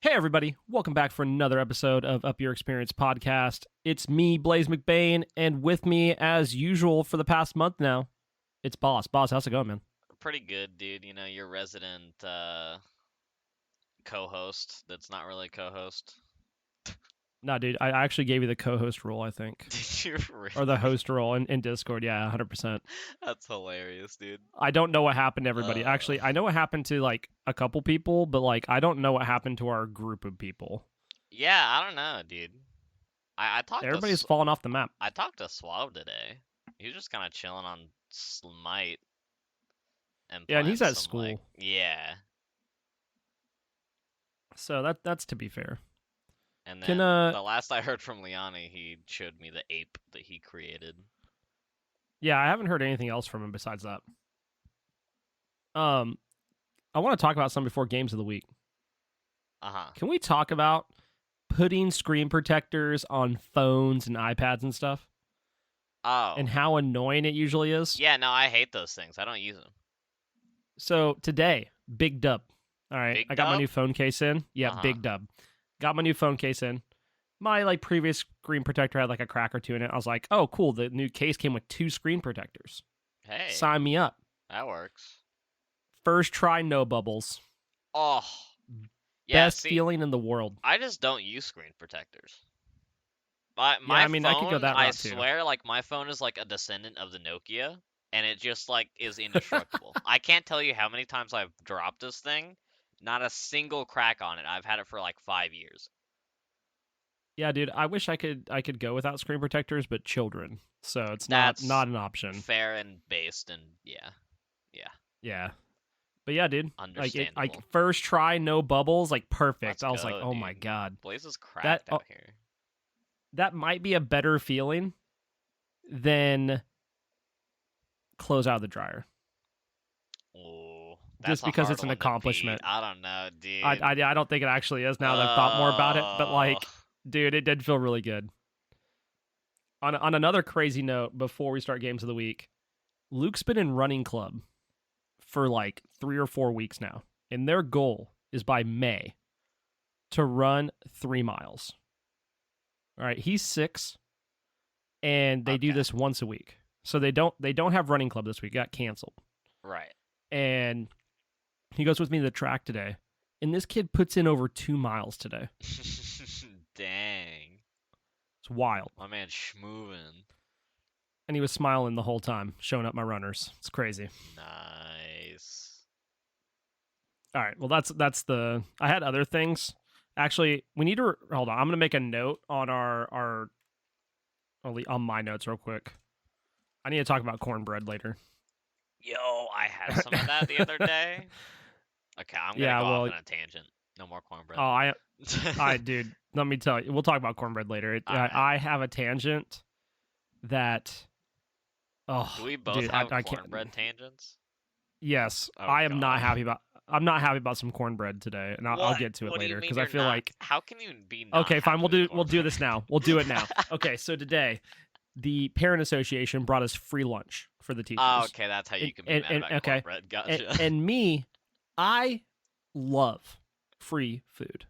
Hey everybody, welcome back for another episode of Up Your Experience podcast. It's me, BlaiseMcBaine, and with me, as usual for the past month now, it's Boss. Boss, how's it going, man? Pretty good, dude. You know, your resident co-host that's not really co-host. No, dude, I actually gave you the co-host role, I think. Did you Or the really? host role in Discord, yeah, 100%. That's hilarious, dude. I don't know what happened to everybody. Uh, Actually, I know what happened to, like, a couple people, but, like, I don't know what happened to our group of people. yeah, I don't know, dude. I talked to Everybody's fallen off the map. I talked to Swab today. He was just kind of chilling on Smite and Yeah, and playing he's at some like school, yeah. so that's to be fair. And Can, then the last I heard from Liani, he showed me the ape that he created. yeah, I haven't heard anything else from him besides that. Um, I want to talk about some before games of the week. Uh-huh. Can we talk about putting screen protectors on phones and iPads and stuff Oh. and how annoying it usually is? Yeah, no, I hate those things. I don't use them. So today, big dub. All right, Big I got my dub? new phone case in. Yeah, Uh-huh. big dub. Got my new phone case in. My like previous screen protector had like a crack or two in it. I was like, "Oh, cool. The new case came with 2 screen protectors. Hey, Sign me up." that works. First try, no bubbles. Oh, yeah, Best see, feeling in the world. I just don't use screen protectors. My Yeah, my I mean, I could go phone, that I route too. swear, like my phone is like a descendant of the Nokia, and it just like is indestructible. I can't tell you how many times I've dropped this thing. Not a single crack on it. I've had it for like 5 years. Yeah, dude, I wish I could go without screen protectors, but children, so it's not That's not an option. fair and based, and yeah, yeah, Yeah, but yeah, dude, like understandable. first try, no bubbles, like Let's perfect. I was like, go, oh my dude. god, Blaze is that cracked out here. that might be a better feeling than close out of the dryer, Oh, that's just a because hard it's an one to beat. accomplishment. I don't know, I dude. I, I don't think it actually is now that I've thought more about it, but Uh, like, dude, it did feel really good. On another crazy note, before we start games of the week, Luke's been in running club for like 3 or 4 weeks now, and their goal is by May to run 3 miles. All right, he's 6, and they do okay, this once a week. So they don't have running club this week. It got canceled, right. and he goes with me to the track today, and this kid puts in over 2 miles today. Dang, It's wild, my man schmoovin'. and he was smiling the whole time, showing up my runners. It's crazy. Nice. All right, well that's the. I had other things. Actually, we need to hold on. I'm gonna make a note on our on my notes real quick. I need to talk about cornbread later. Yo, I had some of that the other day. Okay, I'm gonna Yeah, go off well, on a tangent. No more cornbread. oh, I, dude, let me tell you. We'll talk about cornbread later. All right. I have a tangent that, oh, Do we both dude, have I can't. cornbread tangents? Yes, Oh I am not God. happy about. I'm not happy about some cornbred today, and I'll What? get to it What do you later mean because I you're feel not? like. How can you be not Okay, fine. happy with We'll do cornbread? this now. We'll do it now. Okay, so today, the parent association brought us free lunch for the Oh, teachers, okay, that's how and you can be mad about okay, cornbread. Gotcha. and me, I love free food.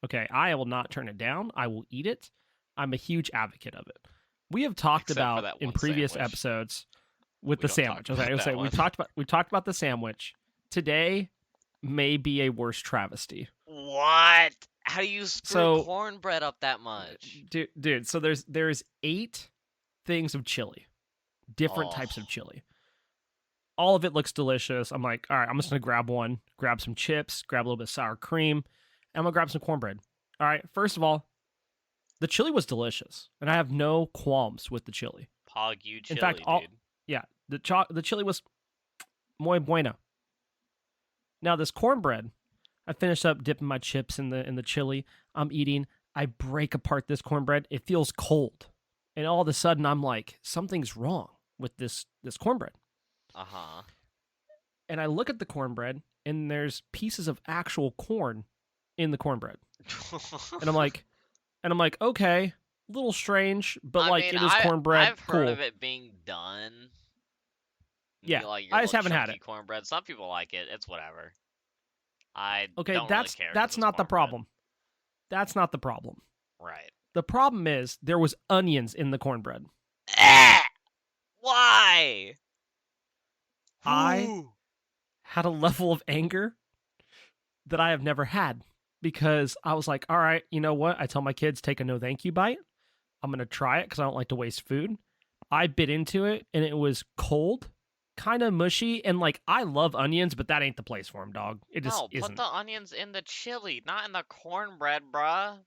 Okay, I will not turn it down. I will eat it. I'm a huge advocate of it. We have talked Except for about that in one previous sandwich. episodes with We the don't talk sandwich. Okay, about I say that we one. talked about the sandwich. Today may be a worse travesty. What? How do you screw So, cornbread up that much? dude, so there's 8 things of chili, different Oh, types of chili. All of it looks delicious. I'm like, all right, I'm just gonna grab one, grab some chips, grab a little bit of sour cream, and I'm gonna grab some cornbread. All right, first of all, the chili was delicious, and I have no qualms with the chili. pog you In fact, chili, dude. yeah, the chili was muy bueno. Now this cornbread, I finished up dipping my chips in the chili. I'm eating. I break apart this cornbread. It feels cold, and all of a sudden I'm like, something's wrong with this cornbread. Uh-huh. And I look at the cornbread, and there's pieces of actual corn in the cornbread, and I'm like, okay, a little strange, but I like mean, it is cornbread, I've heard of cool. it being done. Yeah, You like your I just little haven't had chunky it. cornbread. Some people like it. It's whatever. I Okay, don't really that's care because that's it's not the cornbread. problem. That's not the problem. Right. The problem is there was onions in the cornbread. Why? I Ooh. had a level of anger that I have never had because I was like, all right, you know what? I tell my kids, take a no thank you bite. I'm going to try it because I don't like to waste food. I bit into it and it was cold, kind of mushy. And like, I love onions, but that ain't the place for them, dog. It just No, put isn't. the onions in the chili, not in the cornbread, bruh.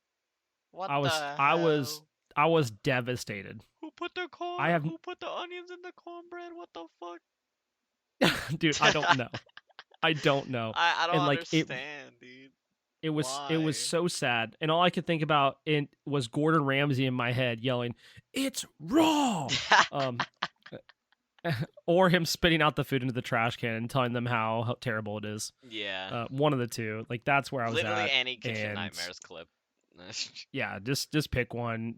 What I was, the I was, hell? I was devastated. Who put the I have, Who put the onions in the cornbread? What the fuck? dude, I don't know. I don't know. I don't And like, understand, dude. it was Why? so sad, and all I could think about it was Gordon Ramsay in my head yelling, "It's raw," um, or him spitting out the food into the trash can and telling them how terrible it is. Yeah. One of the two. Like that's where I was Literally at, any Kitchen and Nightmares clip. yeah, just pick one.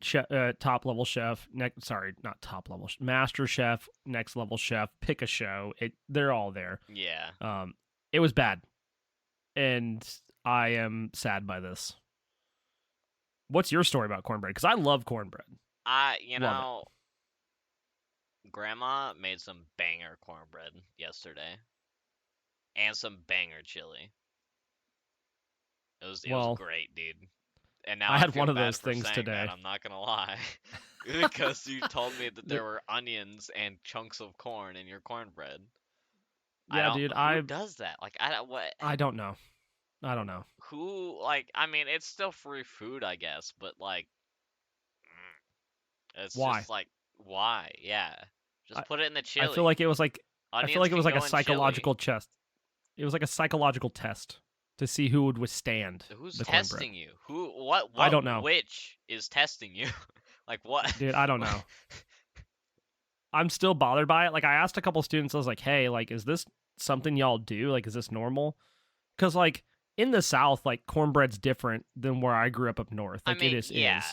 Top level chef. Sorry, not top level. Master chef. Next level chef. Pick a show. They're all there. Yeah. It was bad, and I am sad by this. What's your story about cornbread? Because I love cornbread. You Love know, Grandma made some banger cornbread yesterday, and some banger chili. It was Well, great, dude. And now I I had feel one of bad those for things saying today. that. I'm not gonna lie, because you told me that there were onions and chunks of corn in your cornbread. I Yeah, don't. dude. Who does that? Like, I don't. What? I don't know. I don't know Who? Like, I mean, it's still free food, I guess, but like, it's why. just like, why? Yeah, just I put it in the I feel like chili. it was like I feel Onions like it can was like a go in chili. psychological test. It was like a psychological test to see who would withstand Who's the cornbread. testing you? Who? What? I What don't know, witch is testing you? Like what? dude. I don't know. I'm still bothered by it. Like I asked a couple students, I was like, "Hey, like, is this something y'all do? Like, is this normal?" Because like in the South, like cornbread's different than where I grew up north. I Like it mean, is yeah, is.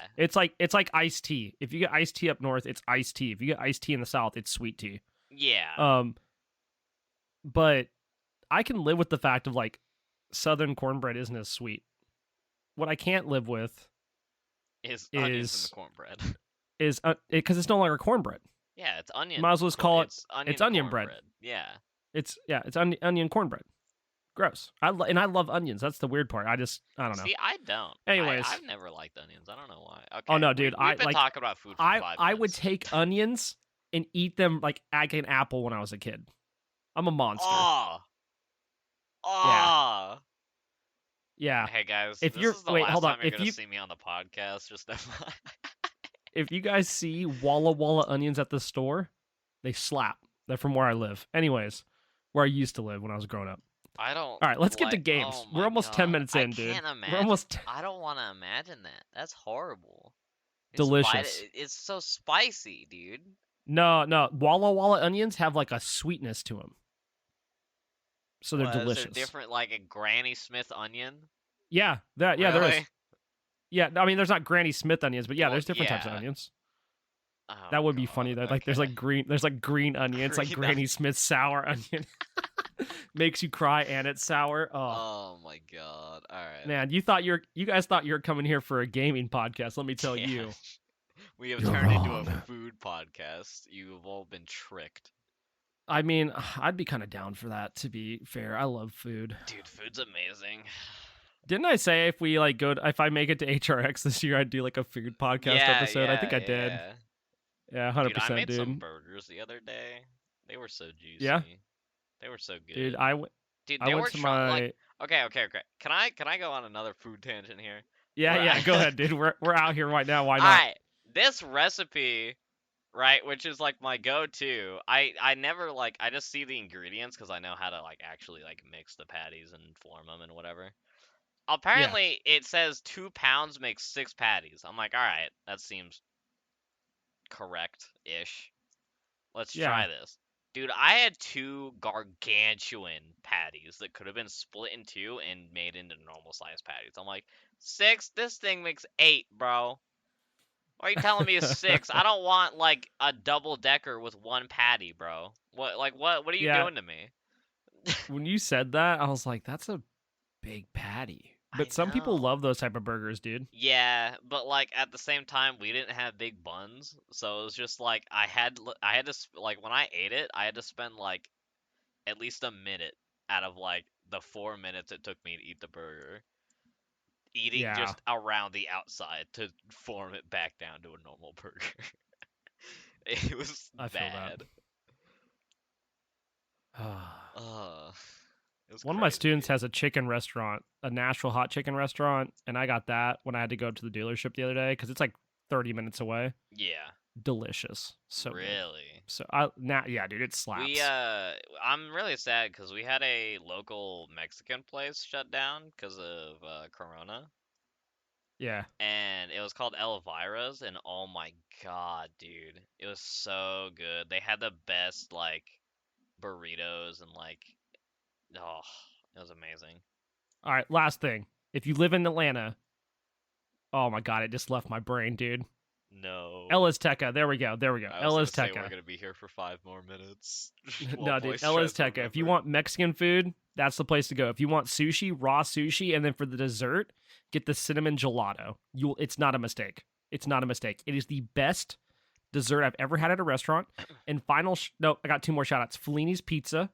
It's like iced tea. If you get iced tea up north, it's iced tea. If you get iced tea in the South, it's sweet tea. yeah. Um, but I can live with the fact of like Southern cornbread isn't as sweet. What I can't live with Is onions in the is cornbread? is because it's no longer cornbread. Yeah, it's You might as well just call it It's onion it's onion bread. cornbread. Yeah. It's onion cornbread. Gross. I love onions. That's the weird part. I don't know. See, I don't. Anyways, I've never liked onions. I don't know why. oh Okay, no, dude. we've been Like talking about food for I 5 minutes. would take onions and eat them like an apple when I was a kid. I'm a monster. Oh. Oh. Yeah. Hey guys, If this you're is the wait, last hold on. time you're gonna see me on the podcast. Just If you guys see Walla Walla onions at the store, they slap. They're from where I live. Anyways, where I used to live when I was growing up. I don't. All right, let's get to like. games. Oh We're my almost 10 god, minutes I in, dude. can't imagine. We're almost I don't want to imagine that. That's horrible. delicious. It's so spicy, dude. No. Walla Walla onions have like a sweetness to them. So they're Is there delicious. different, like a Granny Smith onion? Yeah, there Really? is. Yeah, I mean there's not Granny Smith onions, but yeah, Well, there's different types of yeah. onions. Oh That would be god. funny though. Like Okay. there's like green onion. It's like Green Granny Smith sour onion. Makes you cry and it's sour. Oh. Oh my god. All right. Man, you guys thought you were coming here for a gaming podcast. Let me tell Yeah. you. We have You're turned into wrong. a food podcast. You've all been tricked. I mean, I'd be kind of down for that, to be fair. I love food. Dude, food's amazing. Didn't I say if I make it to HRX this year, I'd do like a food podcast episode? I think I did. Yeah, 100%, Dude, I made dude. some burgers the other day. They were so juicy. Yeah? They were so good. Dude, Dude, I they went were to trying my like okay. Can I go on another food tangent here? Yeah, go ahead, dude. We're out here right now. Why not? Alright. This recipe, right, which is like my go-to. I never like I just see the ingredients because I know how to like actually like mix the patties and form them and whatever. Apparently, it says 2 pounds makes 6 patties. I'm like, all right, that seems correct-ish. Let's try this. Dude, I had 2 gargantuan patties that could have been split in 2 and made into normal-sized patties. I'm like, 6? This thing makes 8, bro. Why are you telling me it's 6? I don't want, like, a double-decker with 1 patty, bro. What are you doing to me? When you said that, I was like, that's a big patty. I But some people know. love those type of burgers, dude. Yeah, but like at the same time, we didn't have big buns, so it was just like I had to like when I ate it, I had to spend like at least a minute out of like the 4 minutes it took me to eat the burger, eating Yeah, just around the outside to form it back down to a normal burger. It was I feel that. bad. Uh, it was One of my crazy. students has a chicken restaurant, a Nashville hot chicken restaurant, and I got that when I had to go to the dealership the other day because it's like 30 minutes away. Yeah, Delicious, so good. really. So yeah, dude, it slaps. I'm really sad because we had a local Mexican place shut down because of Corona, Yeah. and it was called Elvira's, and oh my god, dude, it was so good. They had the best like burritos and like, oh, it was amazing. All right, last thing. If you live in Atlanta, oh my god, it just left my brain, dude. No. El Azteca. There we go. There we go. I was El gonna say we're Azteca. gonna be here for 5 more minutes. No, dude. El Azteca. If you want Mexican food, that's the place to go. If you want sushi, raw sushi, and then for the dessert, get the cinnamon gelato. It's not a mistake. It's not a mistake. It is the best dessert I've ever had at a restaurant. And no, I got two more shout outs. Fellini's Pizza.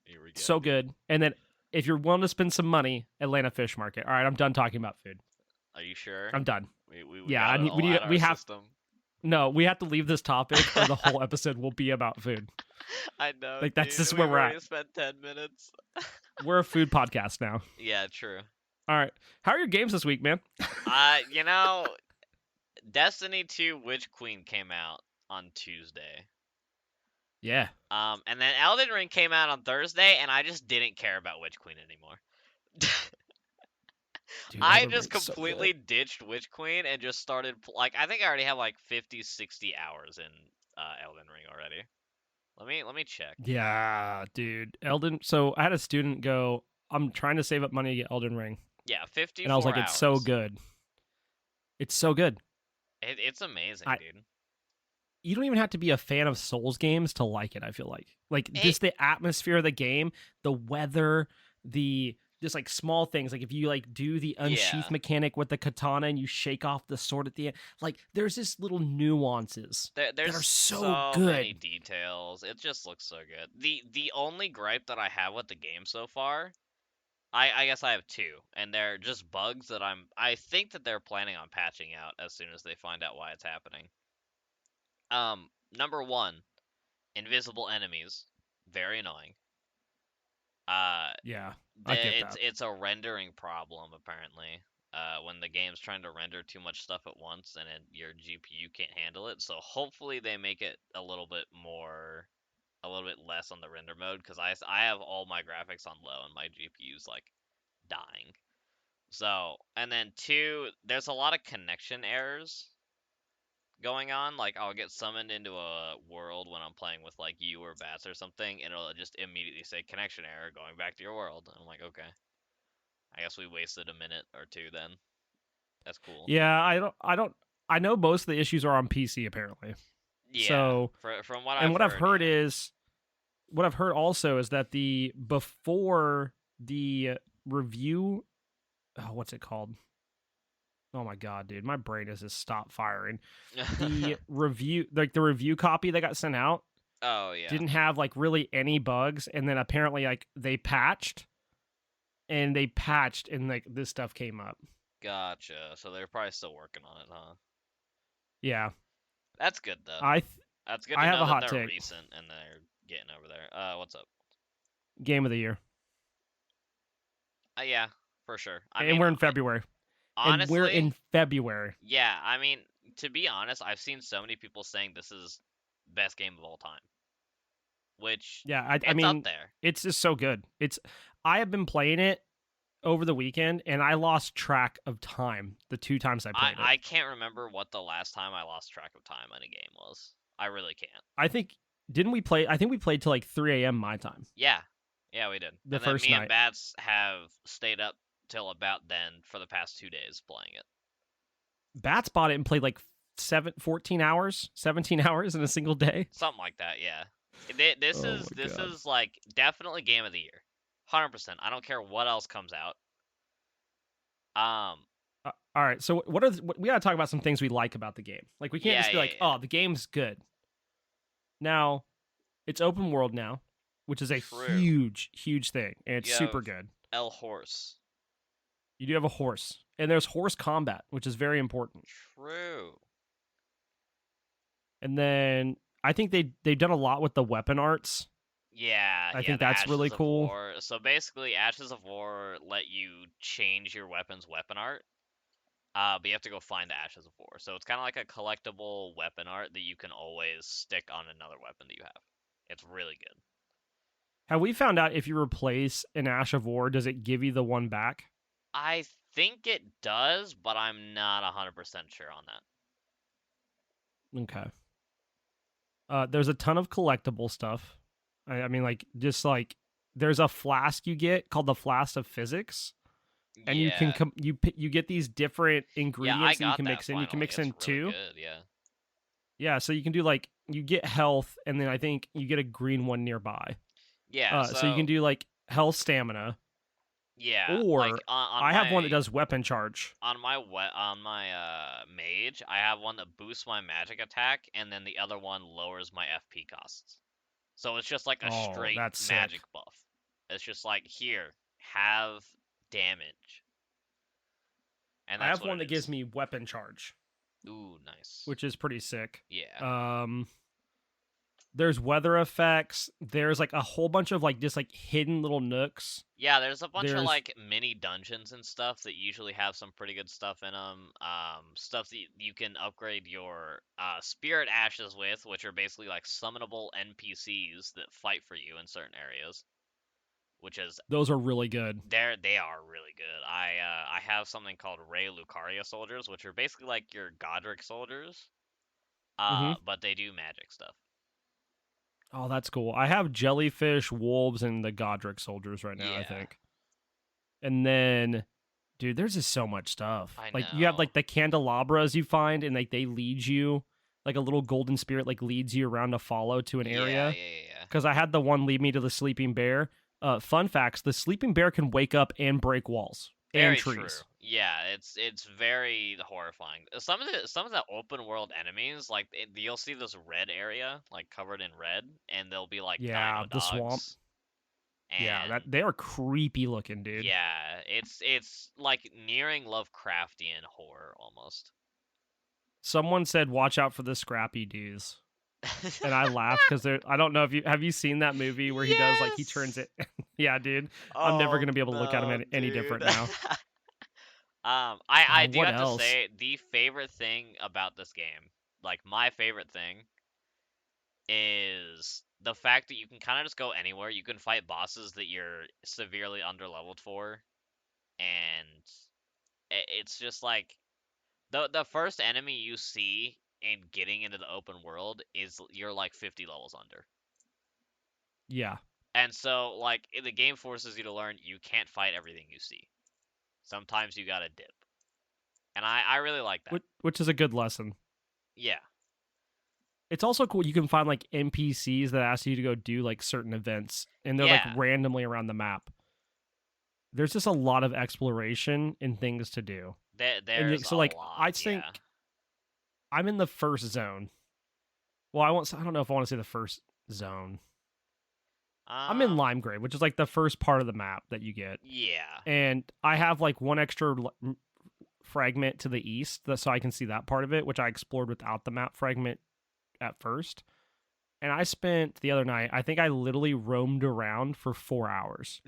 Here we go. So good. And then if you're willing to spend some money, Atlanta Fish Market. All right, I'm done talking about food. Are you sure? I'm done. We Yeah, got it all out of we our have system. No, we have to leave this topic or the whole episode will be about food. I know. Like, that's dude. just where We've we're already at. spent 10 minutes. We're a food podcast now. Yeah, true. All right. How are your games this week, man? You know, Destiny 2 Witch Queen came out on Tuesday. Yeah. And then Elden Ring came out on Thursday, and I just didn't care about Witch Queen anymore. Dude, I Elden just Ring's so completely good. ditched Witch Queen and just started like I think I already have like 50, 60 hours in Elden Ring already. Let me check. Yeah, dude. So I had a student go, I'm trying to save up money to get Elden Ring. Yeah, 54 And I was like, hours. it's so good. It's so good. It's amazing, dude. You don't even have to be a fan of Souls games to like it, I feel like. Like, just the atmosphere of the game, the weather, just like small things, like if you like do the unsheath mechanic with the katana and you shake off the sword at the end, like there's just little nuances there's that are so good. many details. It just looks so good. The only gripe that I have with the game so far, I guess I have two, and they're just bugs that I think that they're planning on patching out as soon as they find out why it's happening. Number one, invisible enemies, very annoying. Yeah, I get that. It's a rendering problem apparently. When the game's trying to render too much stuff at once and your GPU can't handle it. So hopefully they make it a little bit less on the render mode because I have all my graphics on low and my GPU's like dying. So, and then two, there's a lot of connection errors going on. Like I'll get summoned into a world when I'm playing with like you or Bats or something, and it'll just immediately say connection error going back to your world. And I'm like, okay, I guess we wasted a minute or two then. That's cool. Yeah, I know most of the issues are on PC apparently. Yeah. So from what I've heard yeah. is what I've heard also is that before the review, what's it called? Oh my god, dude, my brain has just stopped firing. The review copy that got sent out. Oh yeah. Didn't have like really any bugs, and then apparently like they patched, and like this stuff came up. Gotcha. So they're probably still working on it, huh? Yeah. That's good though. That's good. I have a hot they're take. Recent and they're getting over there. What's up? Game of the year. Yeah, for sure. And we're in February. Honestly, and we're in February. Yeah, I mean, to be honest, I've seen so many people saying this is best game of all time. Which I mean, up there. It's just so good. I have been playing it over the weekend, and I lost track of time the 2 times I played it. I can't remember what the last time I lost track of time on a game was. I really can't. I think we played till like 3 a.m. my time. Yeah, we did. The first night. Me and Bats have stayed up till about then for the past 2 days playing it. Bats bought it and played like 17 hours in a single day. Something like that, yeah. This is like definitely game of the year. 100%. I don't care what else comes out. Um, All right, so we gotta talk about some things we like about the game. Like we can't yeah, just be yeah, like, yeah. oh, the game's good. Now it's open world now, which is a True. huge thing, and it's You super have good. El Horse. You do have a horse, and there's horse combat, which is very important. True. And then I think they've done a lot with the weapon arts. Yeah, I yeah, think the that's really Ashes of cool. War. So basically, Ashes of War let you change your weapon's weapon art. But you have to go find the Ashes of War. So it's kind of like a collectible weapon art that you can always stick on another weapon that you have. It's really good. Have we found out if you replace an Ash of War, does it give you the one back? I think it does, but I'm not 100% sure on that. Okay. There's a ton of collectible stuff. I mean, like just like there's a flask you get called the Flask of Physics, and you can Yeah. you get these different Yeah, I ingredients that you got can that mix in. You can finally. mix It's in really two. good, yeah. Yeah, so you can do like you get health, and then I think you get a green one nearby. Yeah, So you can so do like health stamina, yeah, like or on I have one that my does weapon charge. mage, I have one that boosts my magic attack, and then the other one lowers my FP costs. So it's just like a Oh, straight that's magic sick. buff. It's just like here, have damage, and I that's have what one it that gives is. me weapon charge, Ooh, nice. which is pretty sick. Yeah. There's weather effects. There's like a whole bunch of like just like hidden little nooks. Yeah, there's a bunch of There's like mini dungeons and stuff that usually have some pretty good stuff in them. Stuff that you can upgrade your spirit ashes with, which are basically like summonable NPCs that fight for you in certain areas. Which is those are really good. they are really good. I have something called Ray Lucaria soldiers, which are basically like your Godric soldiers, Hmm. but they do magic stuff. Oh, that's cool. I have jellyfish, wolves, and the Godric soldiers right now, I Yeah, think. And then, dude, there's just so much stuff. I Like you have know. like the candelabras you find, and like they lead you, like a little golden spirit like leads you around to follow to an Yeah, area. yeah, yeah, yeah. Because I had the one lead me to the sleeping bear. Fun facts: the sleeping bear can wake up and break walls and Very true. trees. Yeah, it's very horrifying. Some of the open world enemies, like you'll see this red area like covered in red, and they'll be like Yeah, dino the swamp. dogs, Yeah, and that they are creepy looking, dude. yeah, it's like nearing Lovecraftian horror almost. Someone said, "Watch out for the scrappy dudes," and I laughed because they're. I don't know if you have you seen that movie where he does like he turns Yes. it. Yeah, dude, I'm never Oh gonna be able to look at him no, any dude. different now. I do What have to else? say the favorite thing about this game, like my favorite thing, is the fact that you can kind of just go anywhere. You can fight bosses that you're severely underleveled for, and it's just like the first enemy you see in getting into the open world is you're like 50 levels under. Yeah, And so like the game forces you to learn you can't fight everything you see. Sometimes you gotta dip. And I really like that. which is a good lesson. Yeah. It's also cool. You can find like NPCs that ask you to go do like certain events, and they're like Yeah. randomly around the map. There's just a lot of exploration and things to do. There's So a like lot, I yeah. think I'm in the first zone. Well, I don't know if I want to say the first zone. I'm in Um, Limegrave, which is like the first part of the map that you get. yeah. And I have like one extra fragment to the east so I can see that part of it, which I explored without the map fragment at first. And I spent the other night, I think I literally roamed around for 4 hours.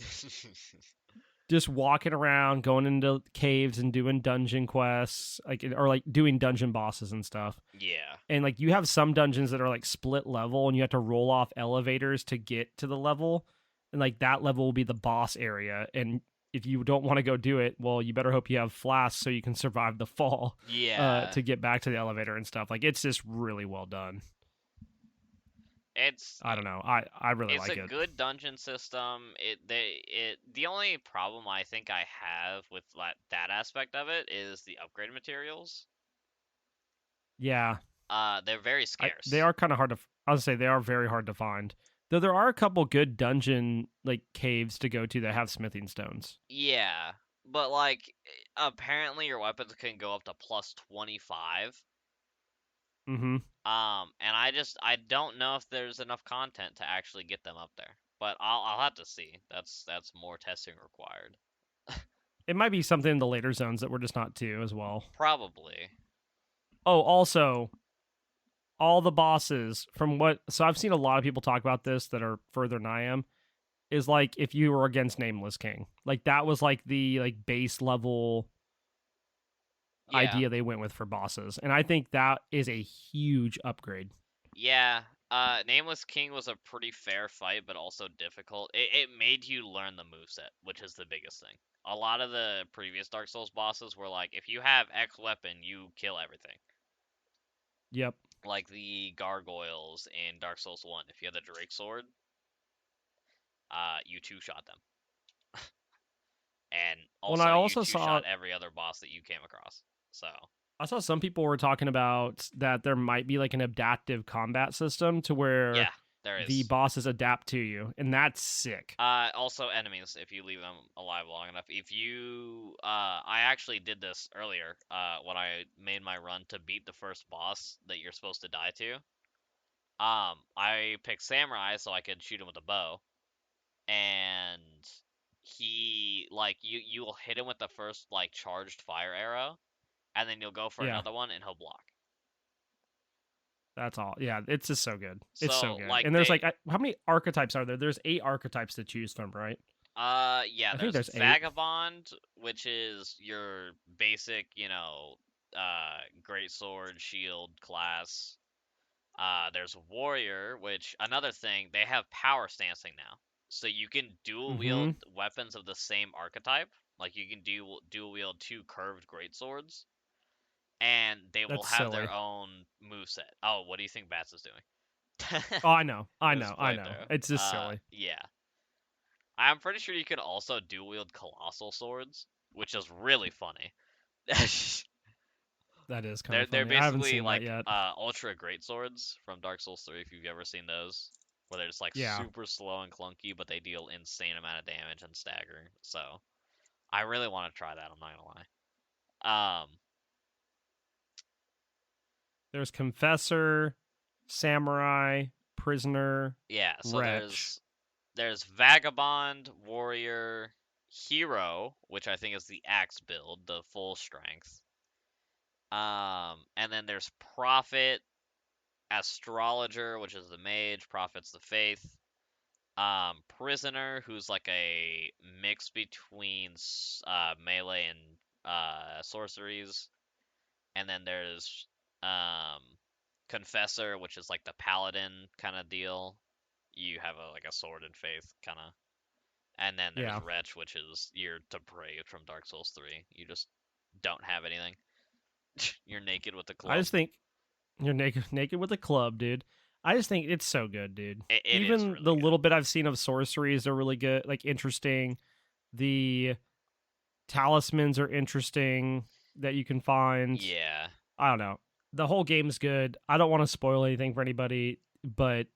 Just walking around, going into caves and doing dungeon quests, like or like doing dungeon bosses and stuff. Yeah. And like you have some dungeons that are like split level and you have to roll off elevators to get to the level. And like that level will be the boss area. And if you don't want to go do it, well, you better hope you have flasks so you can survive the fall Yeah. to get back to the elevator and stuff. Like it's just really well done. It's I don't know. I really it's a like it. good dungeon system. The only problem I think I have with that aspect of it is the upgrade materials. Yeah, They're very they scarce. are kind of hard to. I would say they are very hard to find. Though there are a couple good dungeon like caves to go to that have smithing stones. Yeah. but like apparently your weapons can go up to plus 25. Mm-hmm. And I don't know if there's enough content to actually get them up there. But I'll have to see. That's more testing required. It might be something in the later zones that we're just not to as well. Probably. Oh, also, all the bosses from what so I've seen a lot of people talk about this that are further than I am is like if you were against Nameless King. Like that was like the like base level Yeah. idea they went with for bosses. And I think that is a huge upgrade. Yeah. Nameless King was a pretty fair fight, but also difficult. It made you learn the moveset, which is the biggest thing. A lot of the previous Dark Souls bosses were like, if you have X weapon, you kill everything. Yep. Like the gargoyles in Dark Souls 1. If you had the Drake Sword, you two-shot them. And Well, and also, I you also two-shot saw every other boss that you came across. So, some people were talking about that there might be like an adaptive combat system to where yeah, there the is. bosses adapt to you, and that's sick. Also enemies, if you leave them alive long enough. If you, I actually did this earlier, when I made my run to beat the first boss that you're supposed to die to. I picked Samurai so I could shoot him with a bow, and he, like, you'll hit him with the first, like, charged fire arrow, and then you'll go for Yeah, another one, and he'll block. that's all. Yeah, it's just so good. It's so So, good. like, And there's like how many archetypes are there? There's 8 archetypes to choose from, right? Yeah, I think there's there's 8. Vagabond, which is your basic, great sword, shield class. There's Warrior, which another thing, they have power stancing now. So you can dual wield Mm-hmm. weapons of the same archetype. Like you can dual wield two curved great swords, and they will That's have their silly. own moveset. Oh, what do you think Bats is doing? Oh, I know. I This know. I know. playthrough. It's just silly. Yeah. I'm pretty sure you could also dual wield colossal swords, which is really funny. That is kind they're of they're funny. I haven't basically seen that like yet. ultra great swords from Dark Souls 3 if you've ever seen those, where they're just like Yeah. super slow and clunky, but they deal insane amount of damage and stagger. So I really want to try that. I'm not gonna lie. There's Confessor, Samurai, Prisoner, Yeah. So Wretch. there's Vagabond, Warrior, Hero, which I think is the axe build, the full strength. And then there's Prophet, Astrologer, which is the mage, Prophet's the faith. Prisoner, who's like a mix between melee and sorceries, and then there's um, Confessor, which is like the paladin kind of deal. You have like a sword and faith kind of, and then there's Yeah. Wretch, which is you're depraved from Dark Souls 3. You just don't have anything. You're naked with a I club. just think you're naked with a club, dude. I just think it's so good, dude. It is Even really the good. little bit I've seen of sorceries are really good, like interesting. The talismans are interesting that you can find. Yeah, I don't know. The whole game's good. I don't want to spoil anything for anybody, but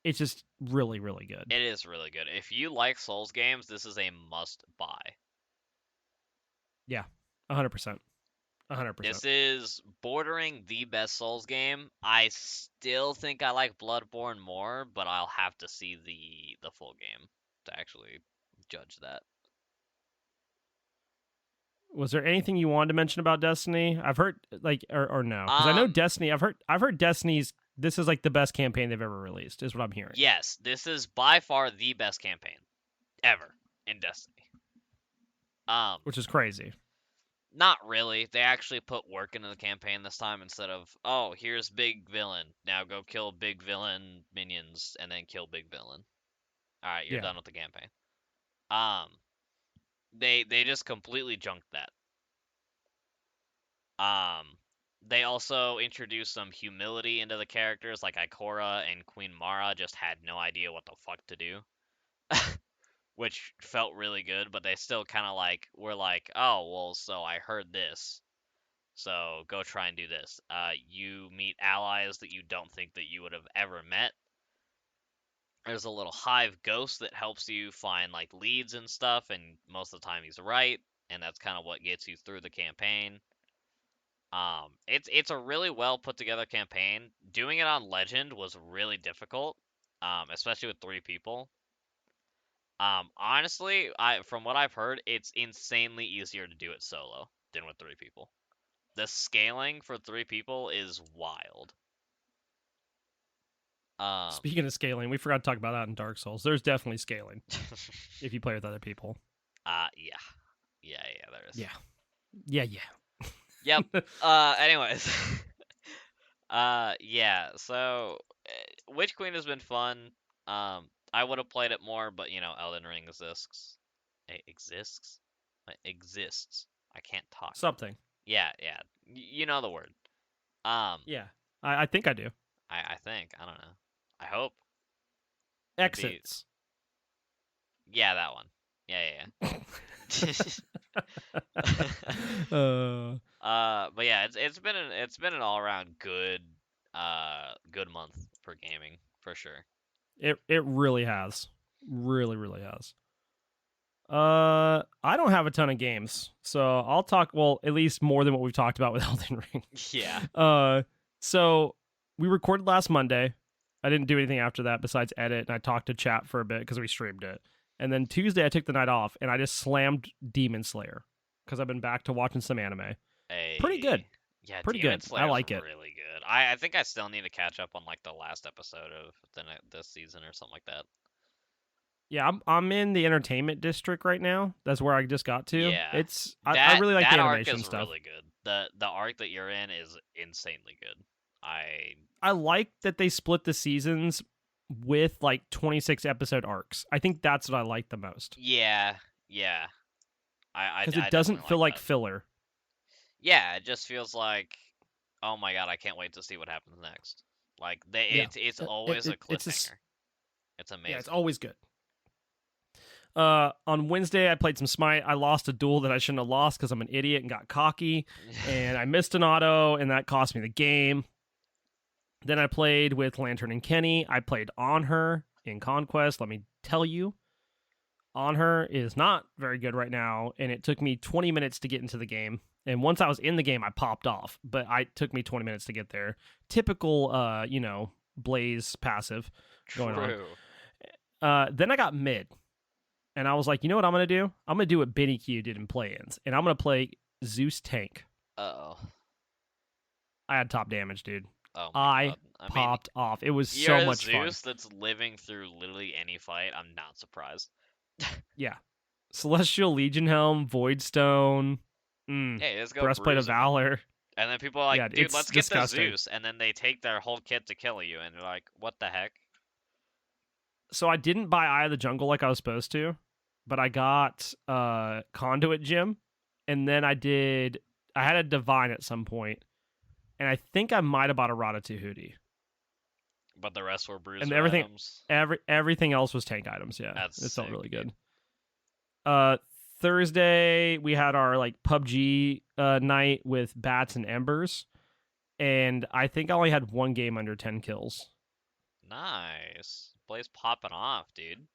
it's just really, really good. it is really good. If you like Souls games, this is a must buy. Yeah, 100%. 100%. This is bordering the best Souls game. I still think I like Bloodborne more, but I'll have to see the full game to actually judge that. Was there anything you wanted to mention about Destiny? I've heard like or no, because I know Um, Destiny. I've heard Destiny's. This is like the best campaign they've ever released. Is what I'm hearing, yes, this is by far the best campaign ever in Destiny. Um, which is crazy. Not really. They actually put work into the campaign this time instead of, oh, here's big villain. Now go kill big villain minions and then kill big villain. All right, you're Yeah, done with the campaign. Um, they just completely junked that. Um, they also introduced some humility into the characters, like Ikora and Queen Mara just had no idea what the fuck to do, which felt really good. But they still kind of like were like, oh well, so I heard this. So go try and do this. You meet allies that you don't think that you would have ever met. There's a little hive ghost that helps you find like leads and stuff, and most of the time he's right. and that's kind of what gets you through the campaign. It's a really well put together campaign. Doing it on Legend was really difficult, especially with 3 people. Honestly, from what I've heard, it's insanely easier to do it solo than with 3 people. The scaling for 3 people is wild. Speaking of scaling, we forgot to talk about that in Dark Souls. There's definitely scaling if you play with other people. Yeah, there is. Yeah. Yep. Anyways. Yeah. So, Witch Queen has been fun. I would have played it more, but Elden Ring exists. It exists. It exists. I can't talk. Something. Yeah. You know the word. Yeah. I think I do. I think. I don't know. I hope. Exits. Yeah, that one. Yeah. But yeah, it's been an all around good month for gaming for sure. It really has. Really has. I don't have a ton of games, so I'll talk. Well, at least more than what we've talked about with Elden Ring. Yeah. So we recorded last Monday. I didn't do anything after that besides edit, and I talked to chat for a bit because we streamed it. And then Tuesday, I took the night off, and I just slammed Demon Slayer because I've been back to watching some anime. Pretty good. Yeah, pretty Demon good. Slayer's I like it. Really good. I think I still need to catch up on like the last episode of this season or something like that. Yeah, I'm in the entertainment district right now. That's where I just got to. Yeah, I really like the animation arc is stuff. Really good. The arc that you're in is insanely good. I like that they split the seasons with like 26 episode arcs. I think that's what I like the most. Yeah. Because it doesn't feel like filler. Yeah, it just feels like, oh my god, I can't wait to see what happens next. Like it's always a cliffhanger. It's amazing. Yeah, it's always good. On Wednesday, I played some Smite. I lost a duel that I shouldn't have lost because I'm an idiot and got cocky, and I missed an auto, and that cost me the game. Then I played with Lantern and Kenny. I played On Her in Conquest. Let me tell you, On Her is not very good right now, and it took me 20 minutes to get into the game. And once I was in the game, I popped off, but it took me 20 minutes to get there. Typical, Blaze passive going on. Then I got mid, and I was like, you know what I'm going to do? I'm going to do what Benny Q did in play-ins, and I'm going to play Zeus Tank. Uh-oh. I had top damage, dude. Oh my God. Popped off. It was so much fun. Zeus that's living through literally any fight. I'm not surprised. Yeah. Celestial Legion Helm, Voidstone. Hey, let's go Breastplate of Valor. And then people are like, dude, let's get the Zeus. And then they take their whole kit to kill you. And you're like, what the heck? So I didn't buy Eye of the Jungle like I was supposed to. But I got Conduit Gym. And then I had a Divine at some point. And I think I might have bought a Rattata Hootie. But the rest were bruiser and everything, items. Everything else was tank items, yeah. It felt really good. Thursday, we had our like PUBG night with Bats and Embers. And I think I only had one game under 10 kills. Nice. Blaze popping off, dude.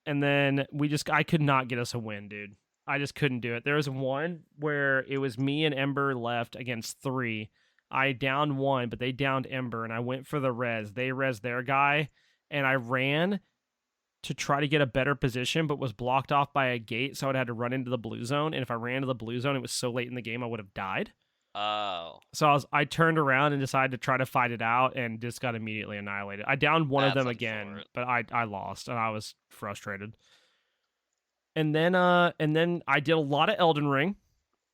And then I could not get us a win, dude. I just couldn't do it. There was one where it was me and Ember left against 3. I downed 1, but they downed Ember, and I went for the res. They res their guy, and I ran to try to get a better position, but was blocked off by a gate, so I had to run into the blue zone. And if I ran into the blue zone, it was so late in the game, I would have died. Oh. So I turned around and decided to try to fight it out, and just got immediately annihilated. I downed one of them again, but I lost, and I was frustrated. And then I did a lot of Elden Ring.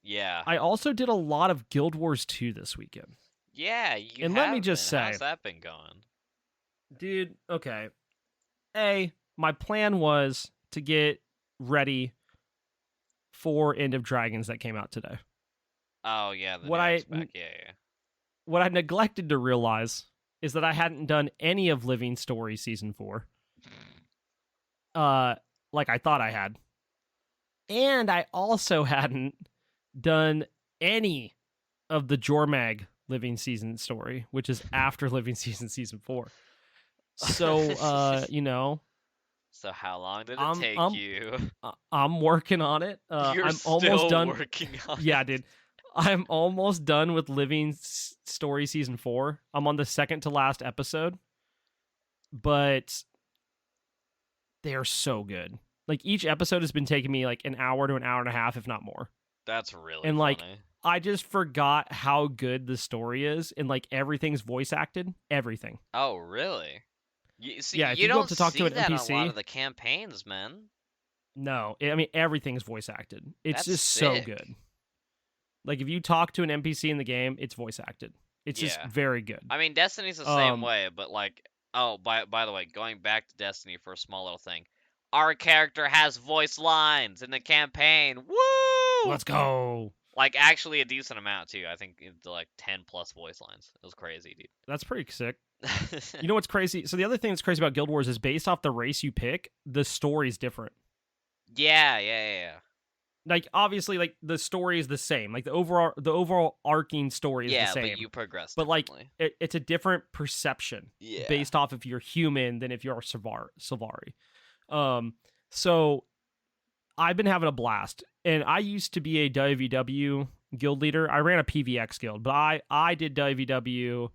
Yeah. I also did a lot of Guild Wars 2 this weekend. Yeah, let me just say, how's that been going? Dude, okay. My plan was to get ready for End of Dragons that came out today. Oh, yeah, yeah. What I neglected to realize is that I hadn't done any of Living Story Season 4. Like I thought I had. And I also hadn't done any of the Jormag Living Season story, which is after Living Season 4. So, So how long did it I'm take I'm you? I'm working on it. You're I'm almost still done. working on Yeah, it. dude. I'm almost done with Living Story season 4. I'm on the second to last episode, but they are so good. Like each episode has been taking me like an hour to an hour and a half, if not more. That's really And like funny. I just forgot how good the story is, and like everything's voice acted. Everything. Oh, really? You see, Yeah, if you you go up don't to talk to see an that in a lot NPC, of the campaigns, man. no, I mean everything's voice acted. It's That's just so sick. good. Like if you talk to an NPC in the game, it's voice acted. It's just Yeah. very good. I mean, Destiny's the same Um, way, but like, oh, by the way, going back to Destiny for a small little thing, our character has voice lines in the campaign. Woo! let's go. Like, actually, a decent amount too. I think it's like 10 plus voice lines. It was crazy, That's pretty sick. dude. You know what's crazy? So the other thing that's crazy about Guild Wars is based off the race you pick, the story's different. Yeah. Like obviously, like the story is the same. Like the overall arcing story is the Yeah, but same. you progress But like differently. it's a different perception Yeah. based off if you're human than if you're Sylvari. Um, so I've been having a blast, and I used to be a WVW guild leader. I ran a PVX guild, but I did WVW,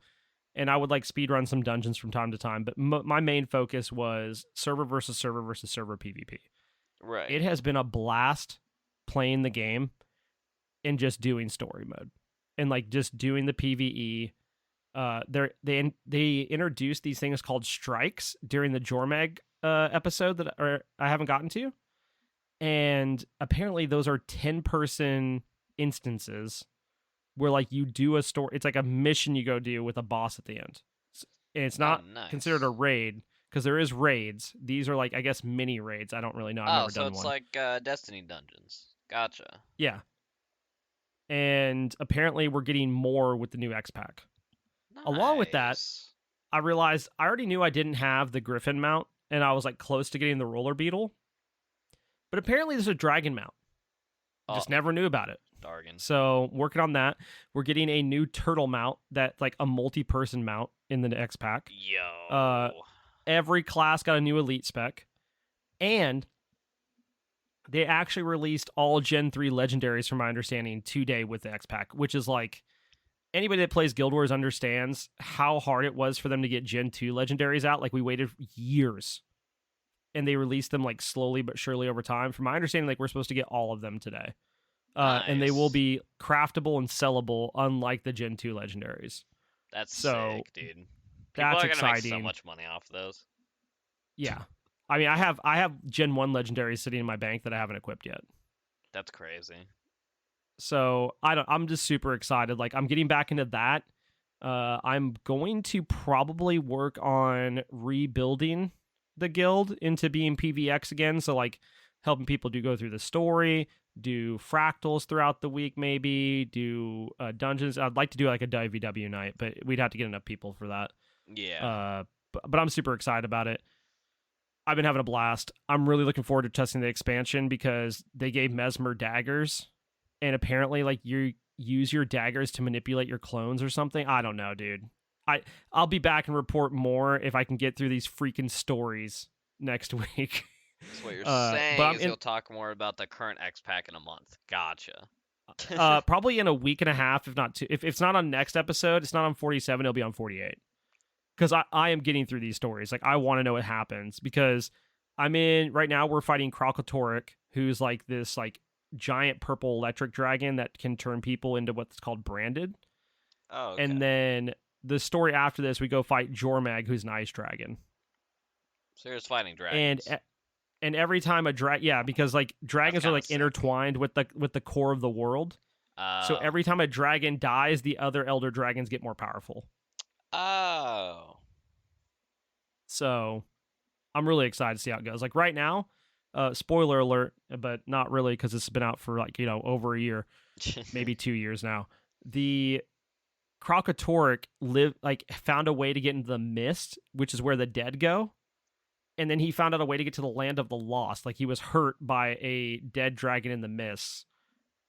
and I would like speed run some dungeons from time to time. But my main focus was server versus server versus server PvP. Right. It has been a blast playing the game and just doing story mode and like just doing the PVE. They introduced these things called strikes during the Jormag episode that I haven't gotten to, and apparently those are 10-person instances where like you do a story. It's like a mission you go do with a boss at the end, and it's Oh, not considered nice. a raid because there is raids. These are like I guess mini raids. I don't really know. I've Oh, never so done it's one. like Destiny dungeons. Gotcha. Yeah, and apparently we're getting more with the new X pack. Along with that, Nice. I realized I already knew I didn't have the Griffin mount, and I was like close to getting the Roller Beetle. But apparently there's a Dragon mount. Oh, Just never knew about it. Dargan. So working on that. We're getting a new Turtle mount that like a multi-person mount in the X pack. Yo. Every class got a new elite spec, and they actually released all Gen 3 legendaries, from my understanding, today with the X pack, which is like anybody that plays Guild Wars understands how hard it was for them to get Gen 2 legendaries out. Like we waited years, and they released them like slowly but surely over time. From my understanding, like we're supposed to get all of them today. And they will Nice. be craftable and sellable, unlike the Gen 2 legendaries. That's So sick, dude. People that's are gonna make so exciting. much money off those. Yeah. I mean, I have Gen 1 legendaries sitting in my bank that I haven't equipped yet. That's crazy. So I'm just super excited. Like I'm getting back into that. I'm going to probably work on rebuilding the guild into being PVX again. So like helping people go through the story, do fractals throughout the week, maybe do dungeons. I'd like to do like a WVW night, but we'd have to get enough people for that. Yeah. But I'm super excited about it. I've been having a blast. I'm really looking forward to testing the expansion because they gave Mesmer daggers, and apparently like you use your daggers to manipulate your clones or something. I don't know, dude. I'll be back and report more if I can get through these freaking stories next week. So what you're But saying I'm is you'll talk more about the current X pack in a month. Gotcha. probably in a week and a half, if not two. If it's not on next episode, it's not on 47. It'll be on 48. Because I am getting through these stories. Like I want to know what happens because I'm in right now. We're fighting Kralkatorrik, who's like this like giant purple electric dragon that can turn people into what's called branded. Oh, okay. And then the story after this, we go fight Jormag, who's an ice dragon. So you're just fighting And dragons. and every time yeah, because like dragons are kinda like sick. intertwined with the core of the world. So every time a dragon dies, the other elder dragons get more powerful. Oh. So I'm really excited to see how it goes. Like right now, spoiler alert, but not really because it's been out for like, over a year, maybe 2 years now. The Kralkatorrik found a way to get into the mist, which is where the dead go. And then he found out a way to get to the land of the lost. Like he was hurt by a dead dragon in the mist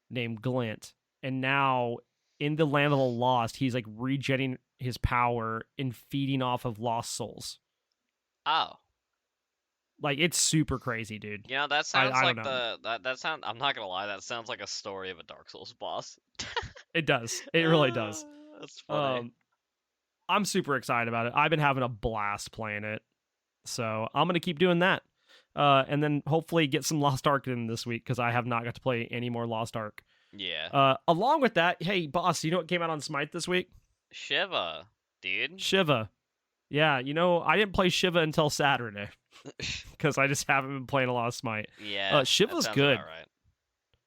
named Glint. And now in the land of the lost, he's like regenerating his power and feeding off of lost souls. Oh. Like, it's super crazy, dude. You know, that sounds I don't like know. that sound. I'm not gonna lie, that sounds like a story of a Dark Souls boss. It does. It really does. That's funny. Um, I'm super excited about it. I've been having a blast playing it. So I'm going to keep doing that. And then hopefully get some Lost Ark in this week because I have not got to play any more Lost Ark. Yeah. Along with that, hey, boss, you know what came out on Smite this week? Shiva, dude. Shiva. Yeah, I didn't play Shiva until Saturday because I just haven't been playing a lot of Smite. Yeah. Shiva's that sounds good. about right.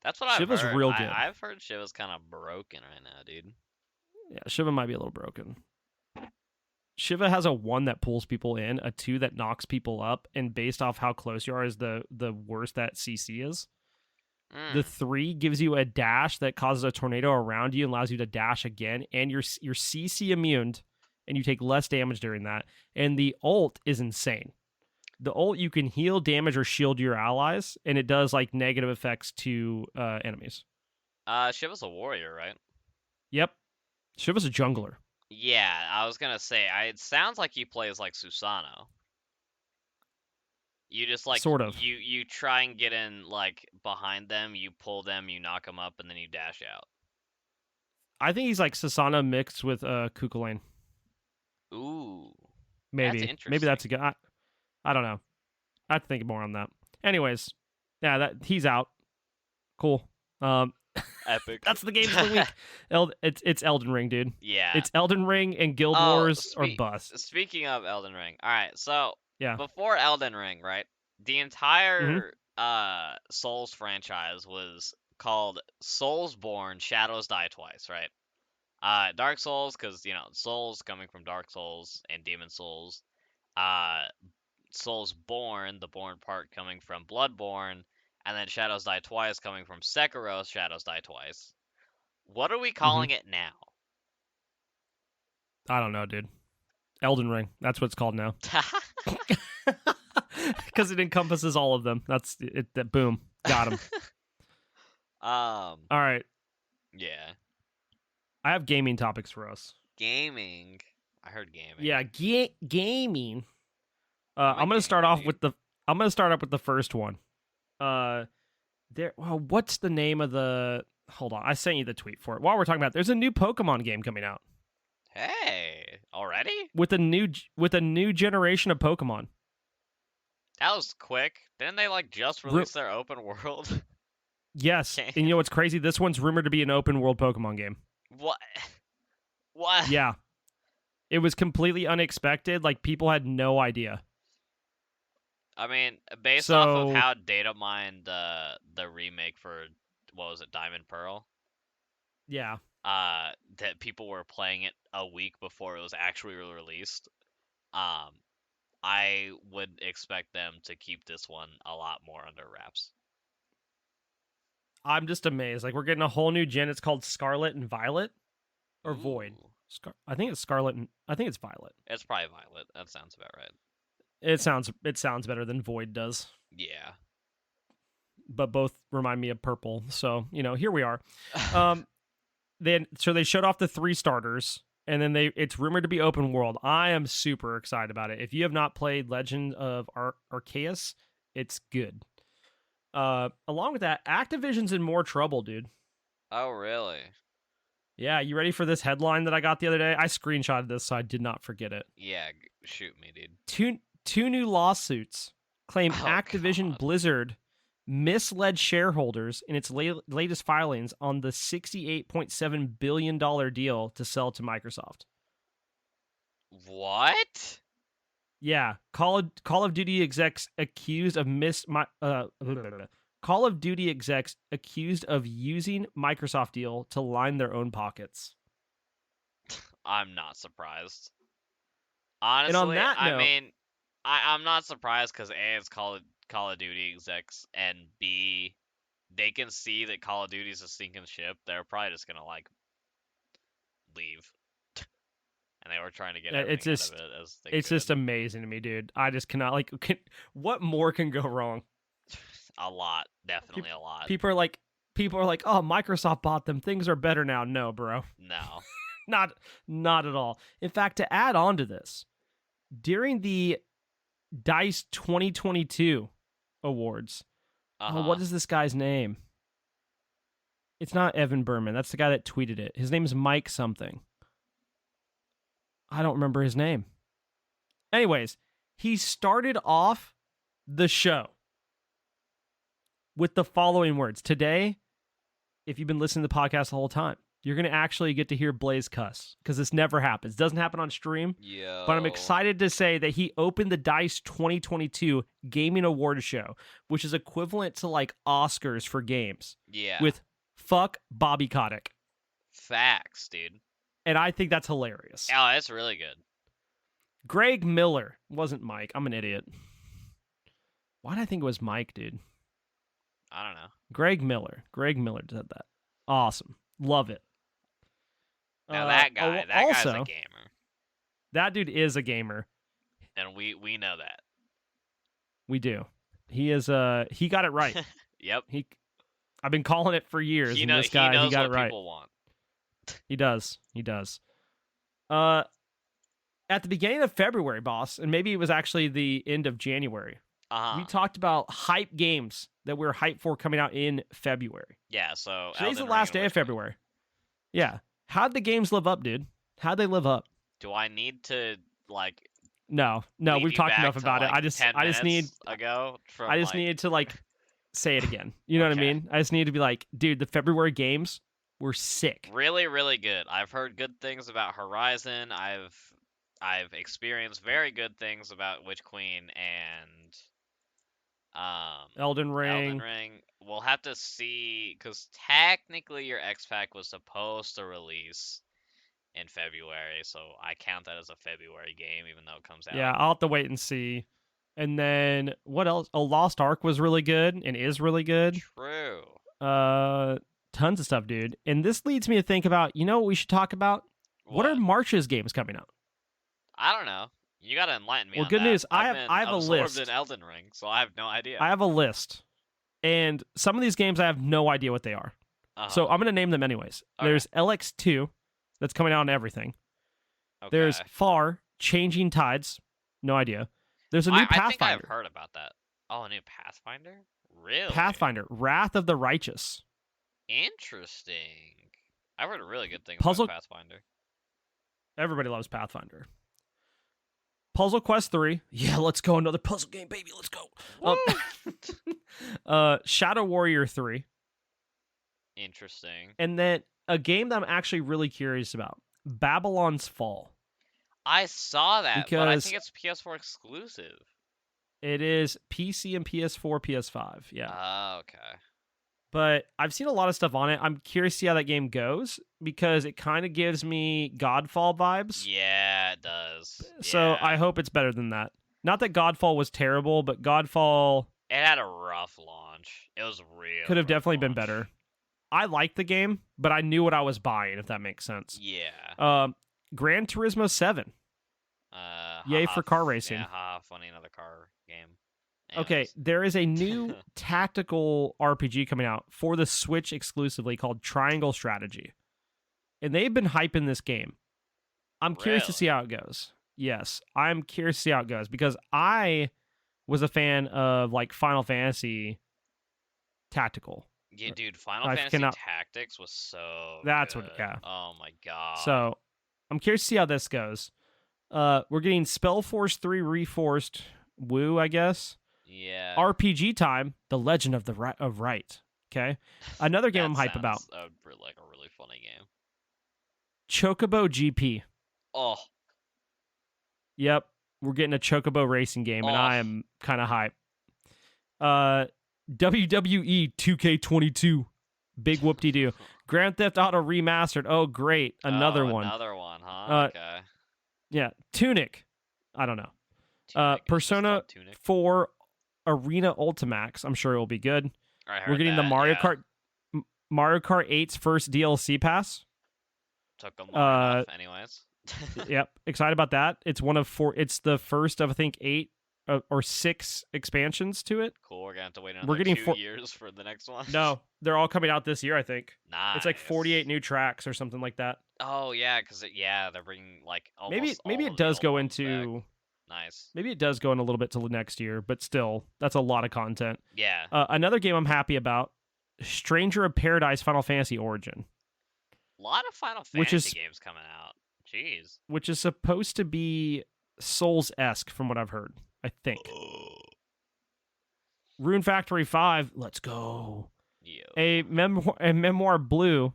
That's what I've Shiva's heard. real good. I've heard Shiva's kind of broken right now, dude. Yeah, Shiva might be a little broken. Shiva has a 1 that pulls people in, a 2 that knocks people up, and based off how close you are is the worse that CC is. The 3 gives you a dash that causes a tornado around you and allows you to dash again, and you're CC immune, and you take less damage during that. And the ult is insane. The ult, you can heal, damage, or shield your allies, and it does like negative effects to enemies. Shiva's a warrior, right? Yep. Shiva's a jungler. Yeah, I was gonna say, it sounds like he plays like Susanoo. You just like Sort of. you try and get in like behind them, you pull them, you knock them up, and then you dash out. I think he's like Susanoo mixed with Kukulane. Ooh, Maybe. that's interesting. Maybe that's a good. I don't know. I have to think more on that. Anyways, yeah, he's out. Cool. Epic. That's the game of the week. It's Elden Ring, dude. Yeah. It's Elden Ring and Guild Wars or bust. Speaking of Elden Ring, all right. So yeah, before Elden Ring, right? The entire Souls franchise was called Soulsborne: Shadows Die Twice, right? Dark Souls, because Souls coming from Dark Souls and Demon Souls. Soulsborne, the Born part coming from Bloodborne, and then Shadows Die Twice coming from Sekiro: Shadows Die Twice. What are we calling it now? I don't know, dude. Elden Ring. That's what it's called now. Because it encompasses all of them. That's it. That boom, got him. All right. Yeah. I have gaming topics for us. Gaming. I heard gaming. Yeah, gaming. I'm gonna start off with the first one. What's the name of the? Hold on, I sent you the tweet for it. While we're talking about, there's a new Pokemon game coming out. Hey, already? With a new generation of Pokemon. That was quick. Didn't they just release their open world? Yes, and you know what's crazy? This one's rumored to be an open world Pokemon game. What? What? Yeah, it was completely unexpected. Like people had no idea. I mean, based off of how data mined the remake for what was it, Diamond Pearl? Yeah. That people were playing it a week before it was actually released. I would expect them to keep this one a lot more under wraps. I'm just amazed. Like we're getting a whole new gen. It's called Scarlet and Violet, or Ooh. Void. I think it's Scarlet and I think it's Violet. It's probably Violet. That sounds about right. It sounds better than Void does. Yeah. But both remind me of purple. So, here we are. So they showed off the 3 starters, and then it's rumored to be open world. I am super excited about it. If you have not played Legend of Arceus, it's good. Along with that, Activision's in more trouble, dude. Oh, really? Yeah, you ready for this headline that I got the other day? I screenshotted this so I did not forget it. Yeah, shoot me, dude. Two new lawsuits claim Activision Blizzard misled shareholders in its latest filings on the $68.7 billion deal to sell to Microsoft. What? Yeah, Call of Duty execs accused of Call of Duty execs accused of using Microsoft deal to line their own pockets. I'm not surprised. Honestly, and on that note, I mean, I'm not surprised because A, it's Call of Duty execs, and B, they can see that Call of Duty's a sinking ship. They're probably just gonna leave. And they were trying to get everything out of it as they It's could. just amazing to me, dude. I just cannot what more can go wrong? A lot, definitely a lot. People are like, oh, Microsoft bought them. Things are better now. No, bro. No. Not at all. In fact, to add on to this, during the DICE 2022 awards. What is this guy's name? It's not Evan Berman. That's the guy that tweeted it. His name is Mike something. I don't remember his name. Anyways, he started off the show with the following words. Today, if you've been listening to the podcast the whole time, you're going to actually get to hear Blaise cuss, because this never happens. It doesn't happen on stream. Yo. But I'm excited to say that he opened the DICE 2022 Gaming Award Show, which is equivalent to like Oscars for games. Yeah. With fuck Bobby Kotick. Facts, dude. And I think that's hilarious. Oh, that's really good. Greg Miller. Wasn't Mike. I'm an idiot. Why did I think it was Mike, dude? I don't know. Greg Miller. Greg Miller did that. Awesome. Love it. Now that guy, guy's a gamer. That dude is a gamer. And we know that. We do. He is he got it right. Yep. I've been calling it for years, and this guy, he got it right. People want. He does. He does. At the beginning of February, boss, and maybe it was actually the end of January, we talked about hype games that we were hyped for coming out in February. Yeah, so today's the last day of February. Yeah. How'd the games live up, dude? How'd they live up? Do I need to, like... No, we've talked enough about it. I just needed to, like, say it again. You know what I mean? I just need to be like, dude, the February games were sick. Really, really good. I've heard good things about Horizon. I've experienced very good things about Witch Queen and Elden Ring. We'll have to see, because technically your X-Pack was supposed to release in February, so I count that as a February game, even though it comes out. Yeah, I'll have to wait and see. And then what else? Oh, Lost Ark was really good and is really good. True. Tons of stuff, dude. And this leads me to think about, you know what we should talk about? What are March's games coming out? I don't know. You gotta enlighten me. Well, good news. I have a list. In Elden Ring, so I have no idea. I have a list, and some of these games I have no idea what they are. So I'm gonna name them anyways. Okay. There's LX2, that's coming out on everything. Okay. There's Far Changing Tides, no idea. There's a new Pathfinder. I think I've heard about that. Oh, a new Pathfinder? Really? Pathfinder, Wrath of the Righteous. Interesting. I've heard really good things about Pathfinder. Everybody loves Pathfinder. Puzzle Quest 3. Yeah, let's go. Another puzzle game, baby. Let's go. Shadow Warrior 3. Interesting. And then a game that I'm actually really curious about. Babylon's Fall. I saw that, but I think it's PS4 exclusive. It is PC and PS4, PS5. Yeah. Oh, okay. But I've seen a lot of stuff on it. I'm curious to see how that game goes, because it kind of gives me Godfall vibes. Yeah, it does. So I hope it's better than that. Not that Godfall was terrible, but Godfall... It had a rough launch. It was real. Could have definitely been better. I liked the game, but I knew what I was buying, if that makes sense. Yeah. Gran Turismo 7. Yay for car racing. Yeah, funny, another car game. Anyways. Okay, there is a new tactical RPG coming out for the Switch exclusively called Triangle Strategy. And they've been hyping this game. I'm curious to see how it goes. Yes, I'm curious to see how it goes, because I was a fan of like Final Fantasy Tactical. Yeah, dude, Final Fantasy Tactics was so good. Oh my god. So, I'm curious to see how this goes. We're getting Spellforce 3 Reforced Woo, I guess. Yeah. RPG Time, The Legend of Right. Okay. Another game I'm hype about. Like a really funny game. Chocobo GP. Oh. Yep. We're getting a Chocobo racing game, and I am kind of hype. WWE 2K22. Big whoop-de-doo. Grand Theft Auto Remastered. Oh, great. Another one. Another one, huh? Okay. Yeah. Tunic. I don't know. Persona 4 Arena Ultimax. I'm sure it will be good. We're getting the Mario Kart 8's first DLC pass. Took them long enough anyways. Yep. Excited about that. It's one of 4. It's the first of, I think, 8 or 6 expansions to it. Cool. We're going to have to wait another 2 years for the next one. No. They're all coming out this year, I think. Nice. It's like 48 new tracks or something like that. Oh, yeah. Because, they're bringing, like, almost Maybe it does go into... Nice. Maybe it does go in a little bit till next year, but still, that's a lot of content. Yeah. Another game I'm happy about, Stranger of Paradise Final Fantasy Origin. A lot of Final Fantasy games coming out. Jeez. Which is supposed to be Souls-esque from what I've heard, I think. Rune Factory 5, let's go. Yo. A Memoir Blue,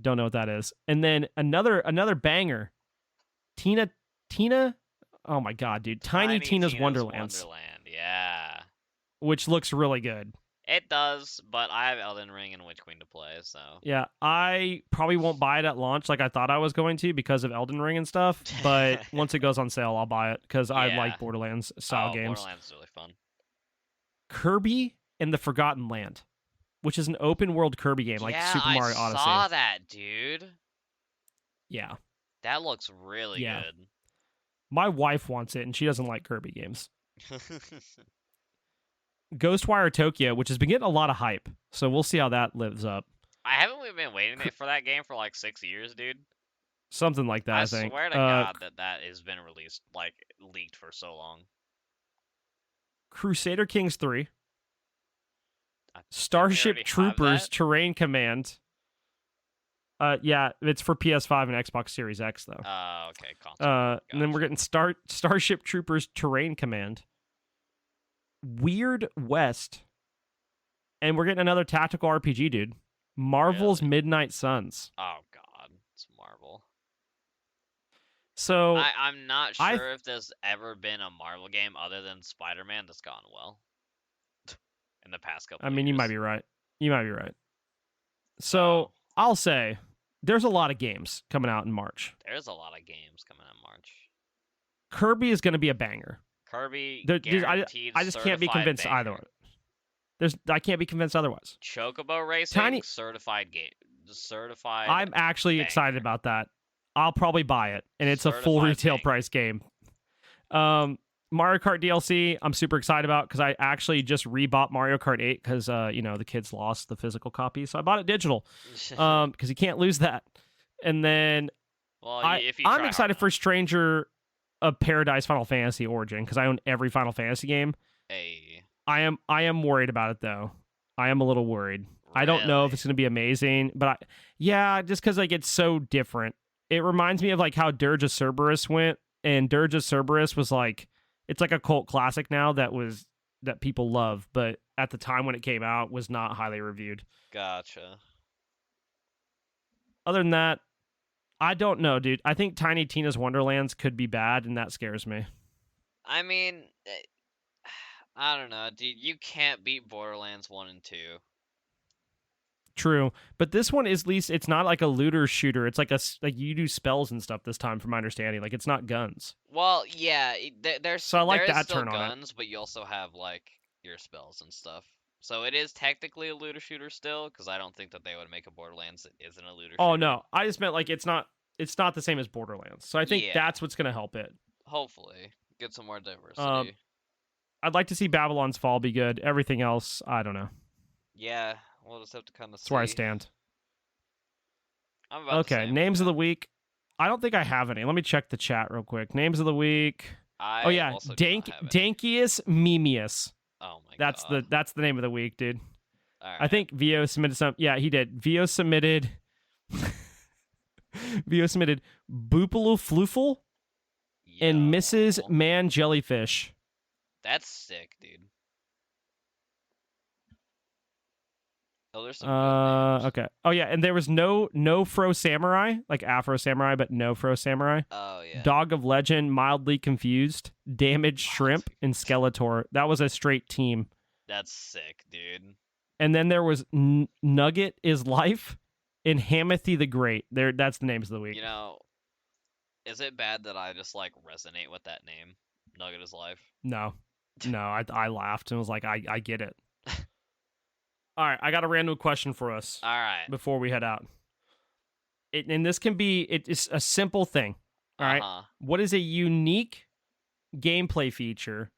don't know what that is. And then another banger, Tina, oh my god, dude. Tiny Tina's Wonderlands. Yeah. Which looks really good. It does, but I have Elden Ring and Witch Queen to play, so. Yeah, I probably won't buy it at launch like I thought I was going to because of Elden Ring and stuff, but once it goes on sale, I'll buy it because I like Borderlands style games. Borderlands is really fun. Kirby and the Forgotten Land, which is an open world Kirby game like Super Mario Odyssey. I saw that, dude. Yeah. That looks really good. My wife wants it, and she doesn't like Kirby games. Ghostwire Tokyo, which has been getting a lot of hype, so we'll see how that lives up. I haven't been waiting for that game for like 6 years, dude. Something like that, I think. I swear to God that has been released, like, leaked for so long. Crusader Kings 3. Starship Troopers Terrain Command. Yeah, it's for PS5 and Xbox Series X, though. Okay, console. And then we're getting Starship Troopers Terrain Command. Weird West. And we're getting another tactical RPG, dude. Marvel's Midnight Suns. Oh, God. It's Marvel. So I'm not sure if there's ever been a Marvel game other than Spider-Man that's gone well in the past couple of years. You might be right. So I'll say there's a lot of games coming out in March. There's a lot of games coming out in March. Kirby is going to be a banger. Kirby, guaranteed. I just can't be convinced either. I can't be convinced otherwise. Chocobo Racing, certified game. Certified. I'm actually excited about that. I'll probably buy it, and it's a full retail price game. Mario Kart DLC, I'm super excited about because I actually just rebought Mario Kart 8 because the kids lost the physical copy, so I bought it digital because you can't lose that. And then I'm excited for Stranger of Paradise Final Fantasy Origin because I own every Final Fantasy game. Hey. I am worried about it though. I am a little worried. Really? I don't know if it's going to be amazing, but just because like it's so different. It reminds me of like how Dirge of Cerberus went, and Dirge of Cerberus was like it's like a cult classic now that people love, but at the time when it came out was not highly reviewed. Gotcha. Other than that, I don't know, dude. I think Tiny Tina's Wonderlands could be bad, and that scares me. I mean, I don't know, dude. You can't beat Borderlands 1 and 2. True, but this one is at least it's not like a looter shooter. It's like you do spells and stuff this time, from my understanding. Like it's not guns. Well, yeah, there's so I like that still turn guns, on it. But you also have like your spells and stuff. So it is technically a looter shooter still, because I don't think that they would make a Borderlands that isn't a looter shooter. Oh no, I just meant like it's not the same as Borderlands. So I think that's what's gonna help it. Hopefully, get some more diversity. I'd like to see Babylon's Fall be good. Everything else, I don't know. Yeah, we'll just have to kind of see. That's where I stand. I'm about to names of the week. I don't think I have any. Let me check the chat real quick. Names of the week. Dankius Memius. Oh my god. That's the name of the week, dude. All right. I think Vio submitted some. Yeah, he did. Vio submitted Boopaloo Floofle and Mrs. Man Jellyfish. That's sick, dude. Oh, there's some good names. Okay. Oh yeah, and there was no Fro Samurai, like Afro Samurai, but no Fro Samurai. Oh yeah. Dog of Legend, Mildly Confused, Damaged Shrimp, and Skeletor. That was a straight team. That's sick, dude. And then there was Nugget is Life and Hamathy the Great. That's the names of the week. You know, is it bad that I just like resonate with that name? Nugget is Life? No, I laughed and was like, I get it. All right, I got a random question for us. All right. Before we head out. And this can be, it's a simple thing. All right. What is a unique gameplay feature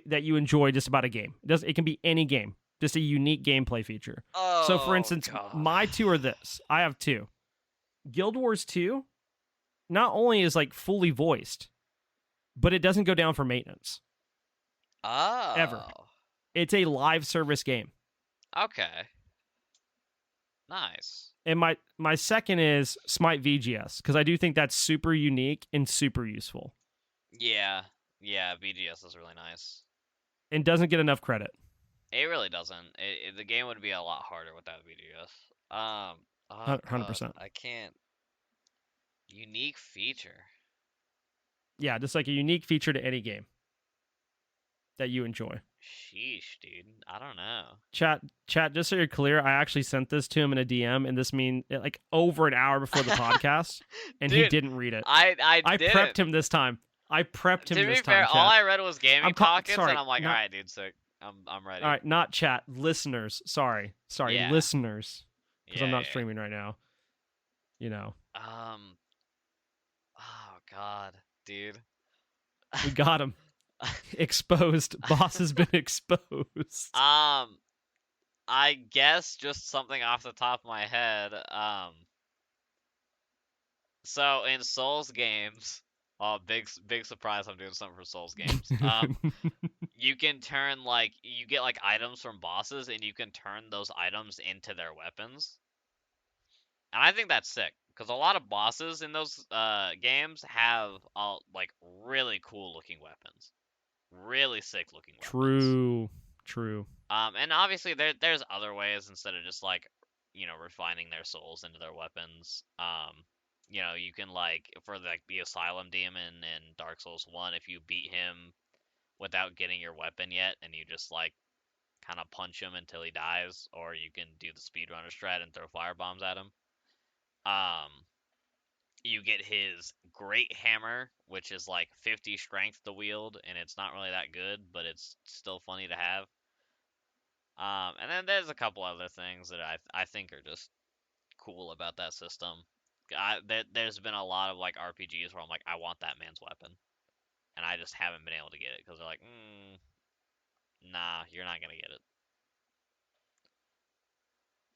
that you enjoy just about a game? It can be any game, just a unique gameplay feature. Oh, so for instance, God. my two are this. I have two. Guild Wars 2 not only is like fully voiced, but it doesn't go down for maintenance ever. Oh. It's a live service game. Okay. Nice. And my second is Smite VGS, because I do think that's super unique and super useful. Yeah. Yeah, VGS is really nice. And doesn't get enough credit. It really doesn't. The game would be a lot harder without VGS. Oh 100%. God, I can't. Unique feature. Yeah, just like a unique feature to any game that you enjoy. Sheesh, dude. I don't know. Chat, just so you're clear, I actually sent this to him in a DM, and this mean like over an hour before the podcast, and Dude, he didn't read it. I prepped him this time. To be fair, all I read was gaming pockets, sorry, and I'm like, not, all right, dude, sick. I'm ready. All right, not chat, listeners. Sorry, Yeah. listeners, because I'm not Yeah. streaming right now. You know. Oh God, dude. We got him. Exposed. Boss has been exposed. I guess just something off the top of my head. So in Souls games, big surprise! I'm doing something for Souls games. You can turn you get items from bosses, and you can turn those items into their weapons. And I think that's sick, because a lot of bosses in those games have really cool looking weapons, really sick looking weapons. True. And obviously there's other ways instead of just refining their souls into their weapons. You can for the Asylum Demon in Dark Souls 1, if you beat him without getting your weapon yet, and you just kind of punch him until he dies, or you can do the speedrunner strat and throw fire bombs at him. You get his Great Hammer, which is 50 strength to wield, and it's not really that good, but it's still funny to have. And then there's a couple other things that I think are just cool about that system. There's been a lot of RPGs where I'm like, I want that man's weapon, and I just haven't been able to get it because they're like, nah, you're not gonna get it.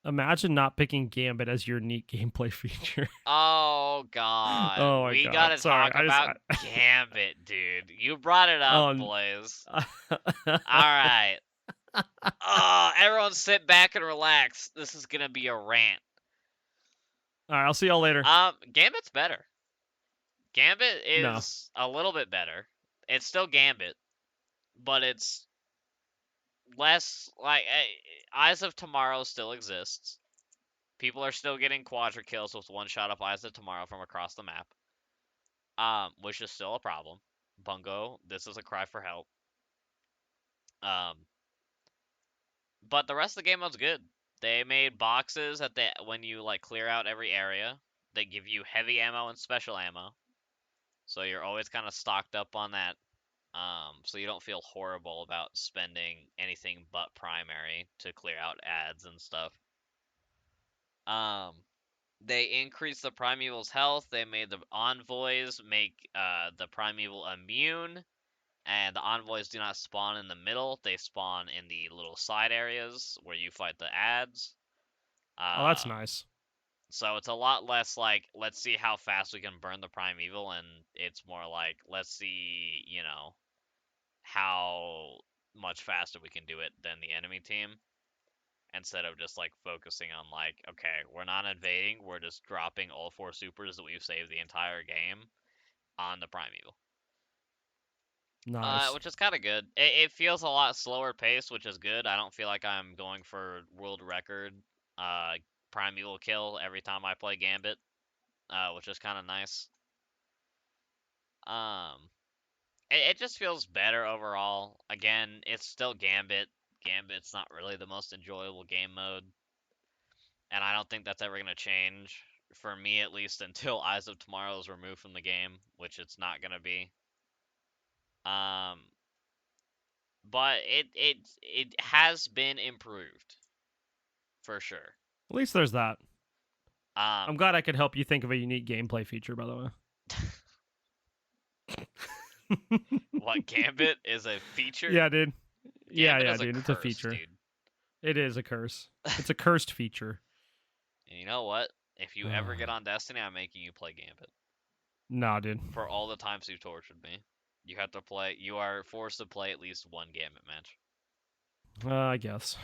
Imagine not picking Gambit as your unique gameplay feature. Oh God. Oh my we God. gotta Sorry, talk about Gambit, dude. You brought it up, Blaise. Alright. Everyone sit back and relax. This is gonna be a rant. Alright, I'll see y'all later. Gambit's better. Gambit is a little bit better. It's still Gambit, but it's less Eyes of Tomorrow still exists. People are still getting quadra kills with one shot of Eyes of Tomorrow from across the map, which is still a problem. Bungo, this is a cry for help. But the rest of the game mode's good. They made boxes when you clear out every area. They give you heavy ammo and special ammo, so you're always kind of stocked up on that. So you don't feel horrible about spending anything but primary to clear out ads and stuff. They increased the Primeval's health. They made the envoys make the Primeval immune, and the envoys do not spawn in the middle. They spawn in the little side areas where you fight the ads. Oh, that's nice. So it's a lot less let's see how fast we can burn the Primeval, and it's more let's see, how much faster we can do it than the enemy team, instead of just focusing on okay, we're not invading, we're just dropping all 4 supers that we've saved the entire game on the Primeval. Nice. Which is kind of good. It feels a lot slower paced, which is good. I don't feel like I'm going for world record Primeval kill every time I play Gambit, which is kind of nice. It just feels better overall. Again, it's still Gambit. Gambit's not really the most enjoyable game mode, and I don't think that's ever going to change, for me at least, until Eyes of Tomorrow is removed from the game, which it's not going to be. But it has been improved, for sure. At least there's that. I'm glad I could help you think of a unique gameplay feature, by the way. What, Gambit is a feature? Yeah, dude. Gambit Dude. It's a feature. Dude. It is a curse. It's a cursed feature. And you know what? If you ever get on Destiny, I'm making you play Gambit. Nah, dude. For all the times you tortured me. You are forced to play at least one Gambit match. I guess.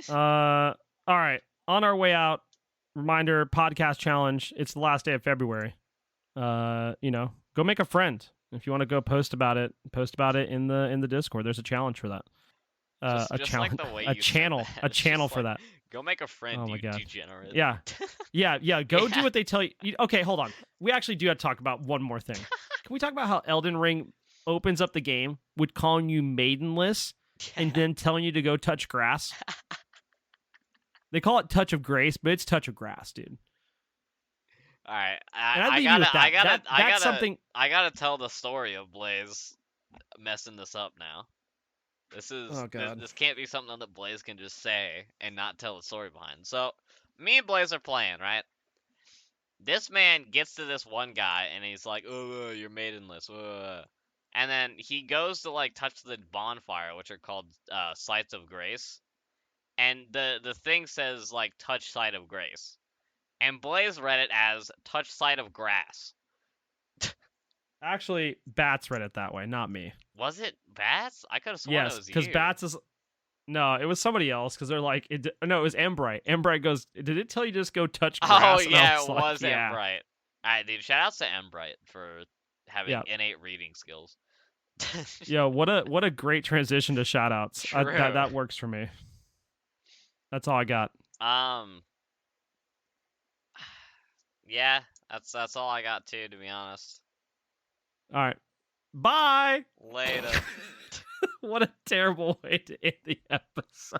All right. On our way out, reminder: podcast challenge. It's the last day of February. Go make a friend. If you want to go post about it in the Discord. There's a challenge for that. A just challenge, like the way a you channel, said that. a It's channel just for like, that. go make a friend, Oh my you god. degenerate. Yeah. Go do Yeah. what they tell you. Okay, hold on. We actually do have to talk about one more thing. Can we talk about how Elden Ring opens up the game with calling you maidenless and then telling you to go touch grass? They call it touch of grace, but it's touch of grass, dude. All right, And I'd I leave you with gotta, I that. gotta, I That's gotta, something. I gotta tell the story of Blaze messing this up now. This is Oh god. this can't be something that Blaze can just say and not tell the story behind. So, me and Blaze are playing, right? This man gets to this one guy and he's like, "Oh, you're maidenless." And then he goes to like touch the bonfire, which are called sites of grace. And the thing says like touch site of grace. And Blaze read it as touch site of grass. Actually, Bats read it that way, not me. Was it Bats? I could have sworn it Yes, was because you. Bats is. No, it was somebody else because they're like, no, it was Embright. Embright goes, did it tell you to just go touch grass? Oh And I yeah, it like, was yeah. Embright. Alright, dude, shout outs to Embright for having Yeah. innate reading skills. Yeah, what a great transition to shoutouts. True. That works for me. That's all I got. Yeah, that's all I got too, to be honest. All right. Bye. Later. What a terrible way to end the episode.